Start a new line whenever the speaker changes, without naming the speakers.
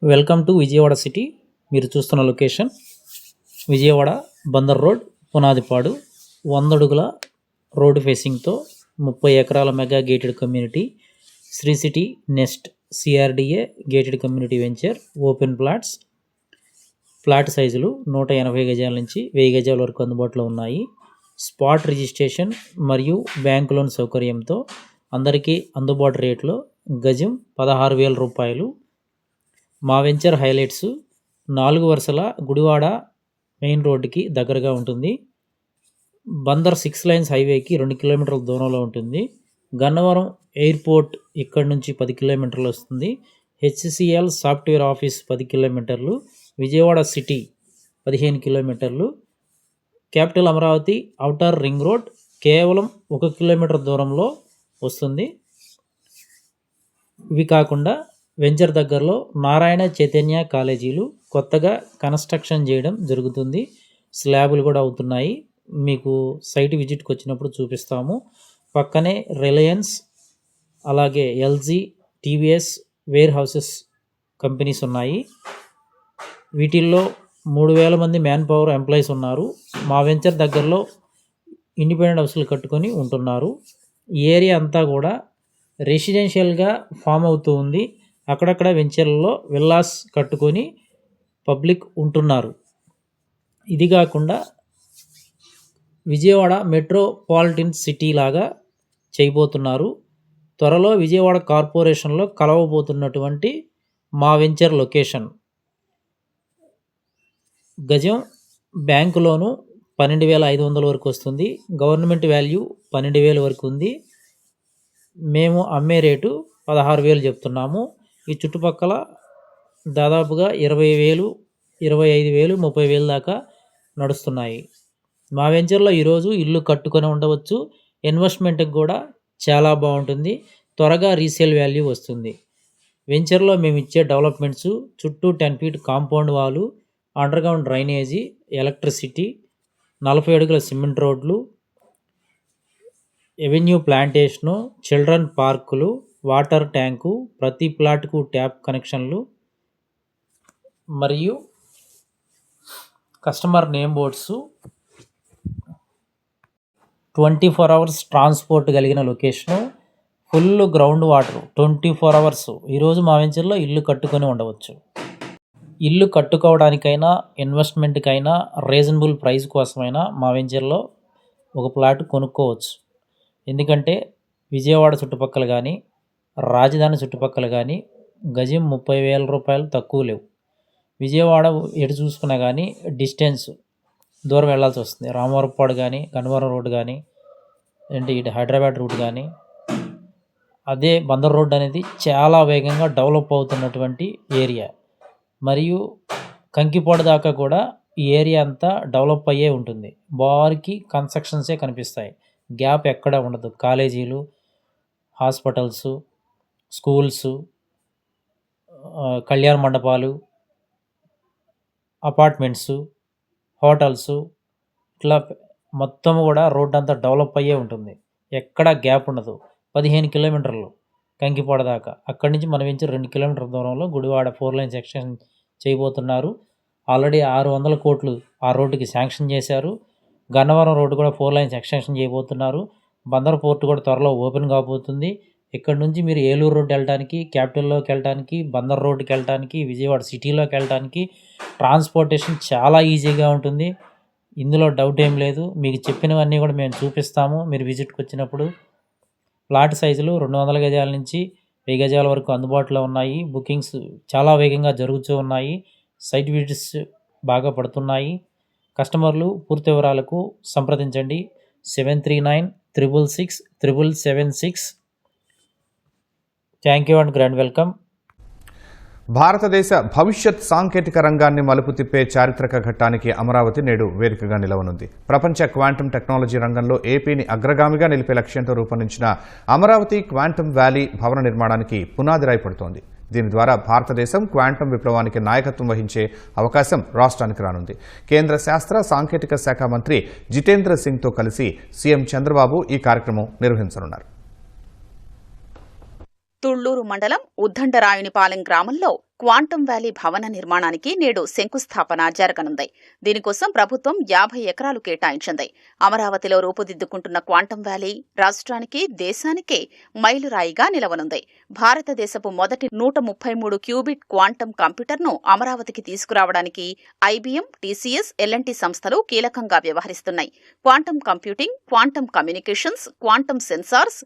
Welcome to Vijayawada city. మీరు చూస్తున్న location Vijayawada Bandar road Punadipadu 100 అడుగుల రోడ్డు ఫేసింగ్తో 30 ఎకరాల mega gated community Sri city nest CRDA gated community venture open plots. Flat సైజులు 180 గజాల నుంచి 1000 గజాల వరకు అందుబాటులో ఉన్నాయి. స్పాట్ రిజిస్ట్రేషన్ మరియు బ్యాంక్ లోన్ సౌకర్యంతో అందరికీ అందుబాటు రేట్లో గజం 16,000 రూపాయలు. మా వెంచర్ హైలైట్స్ 4 వరుసల గుడివాడ మెయిన్ రోడ్డుకి దగ్గరగా ఉంటుంది. బందర్ 6 లైన్స్ హైవేకి 2 కిలోమీటర్ల దూరంలో ఉంటుంది. గన్నవరం ఎయిర్పోర్ట్ ఇక్కడి నుంచి 10 కిలోమీటర్లు వస్తుంది. హెచ్సిఎల్ సాఫ్ట్వేర్ ఆఫీస్ 10 కిలోమీటర్లు. విజయవాడ సిటీ 15 కిలోమీటర్లు. Capital Amaravati outer ring road కేవలం 1 కిలోమీటర్ దూరంలో వస్తుంది. ఇవి కాకుండా వెంచర్ దగ్గరలో నారాయణ చైతన్య కాలేజీలు కొత్తగా కన్స్ట్రక్షన్ చేయడం జరుగుతుంది. స్లాబులు కూడా అవుతున్నాయి. మీకు సైట్ విజిట్కి వచ్చినప్పుడు చూపిస్తాము. పక్కనే రిలయన్స్ అలాగే LG TVS warehouses companies ఉన్నాయి. వీటిల్లో 3,000 మంది మ్యాన్ పవర్ ఎంప్లాయీస్ ఉన్నారు. మా వెంచర్ దగ్గరలో ఇండిపెండెంట్ హౌస్లు కట్టుకొని ఉంటున్నారు. ఈ ఏరియా అంతా కూడా రెసిడెన్షియల్గా ఫామ్ అవుతూ ఉంది. అక్కడక్కడ వెంచర్లలో విల్లాస్ కట్టుకొని పబ్లిక్ ఉంటున్నారు. ఇది కాకుండా విజయవాడ మెట్రోపాలిటన్ సిటీ లాగా చేయబోతున్నారు. త్వరలో విజయవాడ కార్పొరేషన్లో కలవబోతున్నటువంటి మా వెంచర్ లొకేషన్. గజం బ్యాంకు లోను 12,500 వరకు వస్తుంది. గవర్నమెంట్ వాల్యూ 12,000 వరకు ఉంది. మేము అమ్మే రేటు 16,000 చెప్తున్నాము. ఈ చుట్టుపక్కల దాదాపుగా 20,000, 25,000, 30,000 దాకా నడుస్తున్నాయి. మా వెంచర్లో ఈరోజు ఇల్లు కట్టుకొని ఉండవచ్చు. ఇన్వెస్ట్మెంట్కి కూడా చాలా బాగుంటుంది. త్వరగా రీసేల్ వాల్యూ వస్తుంది. వెంచర్లో మేము ఇచ్చే డెవలప్మెంట్స్ చుట్టూ 10 feet compound wall, underground drainage, electricity, 40 అడుగుల సిమెంట్ రోడ్లు, ఎవెన్యూ ప్లాంటేషను, చిల్డ్రన్ పార్కులు, వాటర్ ట్యాంకు, ప్రతి ప్లాట్కు ట్యాప్ కనెక్షన్లు మరియు customer name boards, 24 hours transport కలిగిన location, full ground water 24 hours. ఈరోజు మా వెంచర్లో ఇల్లు కట్టుకొని ఉండవచ్చు. ఇల్లు కట్టుకోవడానికైనా ఇన్వెస్ట్మెంట్కైనా రీజనబుల్ ప్రైస్ కోసమైనా మా వెంచర్లో ఒక ప్లాట్ కొనుక్కోవచ్చు. ఎందుకంటే విజయవాడ చుట్టుపక్కల కానీ రాజధాని చుట్టుపక్కల కానీ గజం 30,000 రూపాయలు తక్కువ లేవు. విజయవాడ ఎటు చూసుకున్నా కానీ డిస్టెన్స్ దూరం వెళ్ళాల్సి వస్తుంది. రామవరపాడు కానీ గన్నవరం రోడ్డు కానీ ఇటు హైదరాబాద్ రూట్ కానీ, అదే బందర్ రోడ్ అనేది చాలా వేగంగా డెవలప్ అవుతున్నటువంటి ఏరియా. మరియు కంకిపాడు దాకా కూడా ఈ ఏరియా అంతా డెవలప్ అయ్యే ఉంటుంది. బారికి కన్స్ట్రక్షన్సే కనిపిస్తాయి. గ్యాప్ ఎక్కడ ఉండదు. కాలేజీలు, హాస్పిటల్స్, స్కూల్స్, కళ్యాణ మండపాలు, అపార్ట్మెంట్స్, హోటల్స్, ఇట్లా మొత్తం కూడా రోడ్ అంతా డెవలప్ అయ్యే ఉంటుంది. ఎక్కడ గ్యాప్ ఉండదు. 15 కిలోమీటర్లు కంకిపాడు దాకా. అక్కడి నుంచి మన వెంచర్ 2 కిలోమీటర్ల దూరంలో గుడివాడ 4 లైన్స్ ఎక్స్టెన్షన్ చేయబోతున్నారు. ఆల్రెడీ 600 కోట్లు ఆ రోడ్డుకి శాంక్షన్ చేశారు. గన్నవరం రోడ్డు కూడా 4 లైన్స్ ఎక్స్టెన్షన్ చేయబోతున్నారు. బందర్ పోర్టు కూడా త్వరలో ఓపెన్ కాబోతుంది. ఇక్కడ నుంచి మీరు ఏలూరు రోడ్డు వెళ్ళడానికి, క్యాపిటల్లోకి వెళ్ళడానికి, బందర్ రోడ్డుకి వెళ్ళడానికి, విజయవాడ సిటీలోకి వెళ్ళడానికి ట్రాన్స్పోర్టేషన్ చాలా ఈజీగా ఉంటుంది. ఇందులో డౌట్ ఏం లేదు. మీకు చెప్పినవన్నీ కూడా మేము చూపిస్తాము మీరు విజిట్కి వచ్చినప్పుడు. ప్లాట్ సైజులు 200 గజాల నుంచి 1000 గజాల వరకు అందుబాటులో ఉన్నాయి. బుకింగ్స్ చాలా వేగంగా జరుగుతూ ఉన్నాయి. సైట్ విజిట్స్ బాగా పడుతున్నాయి. కస్టమర్లు పూర్తి వివరాలకు సంప్రదించండి 7396667776. Thank you and grand welcome.
భారతదేశ భవిష్యత్ సాంకేతిక రంగాన్ని మలుపు తిప్పే చారిత్రక ఘట్టానికి అమరావతి నేడు వేదికగా నిలవనుంది. ప్రపంచ క్వాంటమ్ టెక్నాలజీ రంగంలో ఏపీని అగ్రగామిగా నిలిపే లక్ష్యంతో రూపొందించిన అమరావతి క్వాంటమ్ వ్యాలీ భవన నిర్మాణానికి పునాది రాయి పడుతోంది. దీని ద్వారా భారతదేశం క్వాంటమ్ విప్లవానికి నాయకత్వం వహించే అవకాశం రాష్ట్రానికి రానుంది. కేంద్ర శాస్త్ర సాంకేతిక శాఖ మంత్రి జితేంద్ర సింగ్తో కలిసి సీఎం చంద్రబాబు ఈ కార్యక్రమం నిర్వహించనున్నారు.
తుళ్లూరు మండలం ఉద్దండరాయునిపాలెం గ్రామంలో క్వాంటం వ్యాలీ భవన నిర్మాణానికి నేడు శంకుస్థాపన జరగనుంది. దీనికోసం ప్రభుత్వం 50 ఎకరాలు కేటాయించింది. అమరావతిలో రూపుదిద్దుకుంటున్న క్వాంటం వ్యాలీ రాష్ట్రానికి, దేశానికే మైలురాయిగా నిలవనుంది. భారతదేశపు మొదటి 133 క్యూబిట్ క్వాంటం కంప్యూటర్ను అమరావతికి తీసుకురావడానికి ఐబీఎం, టీసీఎస్, ఎల్ఎన్టీ సంస్థలు కీలకంగా వ్యవహరిస్తున్నాయి. Quantum computing, quantum communications, quantum sensors,